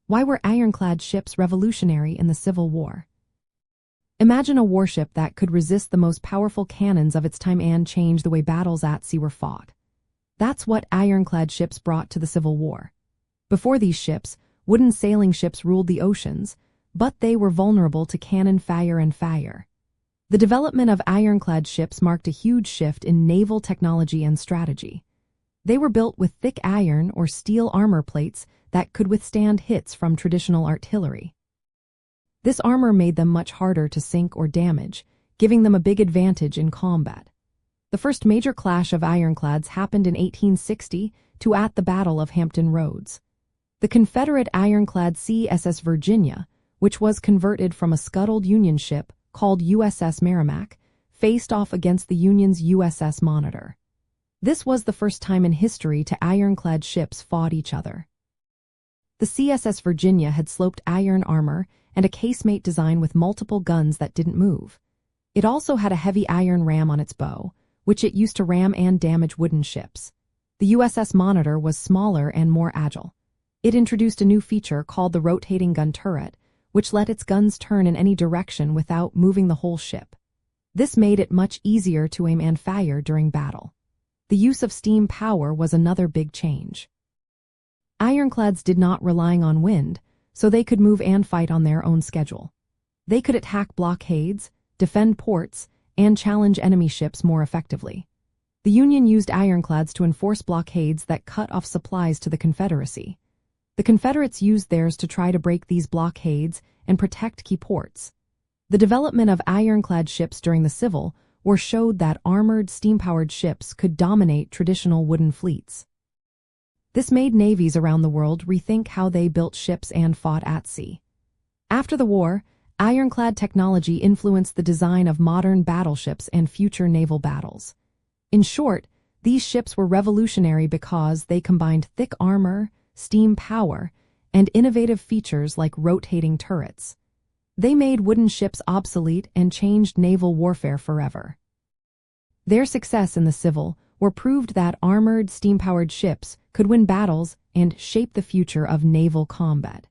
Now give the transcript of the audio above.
Why were ironclad ships revolutionary in the Civil War? Imagine a warship that could resist the most powerful cannons of its time and change the way battles at sea were fought. That's what ironclad ships brought to the Civil War. Before these ships, wooden sailing ships ruled the oceans, but they were vulnerable to cannon fire and fire. The development of ironclad ships marked a huge shift in naval technology and strategy. They were built with thick iron or steel armor plates that could withstand hits from traditional artillery. This armor made them much harder to sink or damage, giving them a big advantage in combat. The first major clash of ironclads happened in 1860 at the Battle of Hampton Roads. The Confederate ironclad CSS Virginia, which was converted from a scuttled Union ship called USS Merrimack, faced off against the Union's USS Monitor. This was the first time in history two ironclad ships fought each other. The CSS Virginia had sloped iron armor and a casemate design with multiple guns that didn't move. It also had a heavy iron ram on its bow, which it used to ram and damage wooden ships. The USS Monitor was smaller and more agile. It introduced a new feature called the rotating gun turret, which let its guns turn in any direction without moving the whole ship. This made it much easier to aim and fire during battle. The use of steam power was another big change. Ironclads did not rely on wind, so they could move and fight on their own schedule. They could attack blockades, defend ports, and challenge enemy ships more effectively. The Union used ironclads to enforce blockades that cut off supplies to the Confederacy. The Confederates used theirs to try to break these blockades and protect key ports. The development of ironclad ships during the Civil War showed that armored, steam-powered ships could dominate traditional wooden fleets. This made navies around the world rethink how they built ships and fought at sea. After the war, ironclad technology influenced the design of modern battleships and future naval battles. In short, these ships were revolutionary because they combined thick armor, steam power, and innovative features like rotating turrets. They made wooden ships obsolete and changed naval warfare forever. Their success in the Civil War proved that armored, steam-powered ships could win battles and shape the future of naval combat.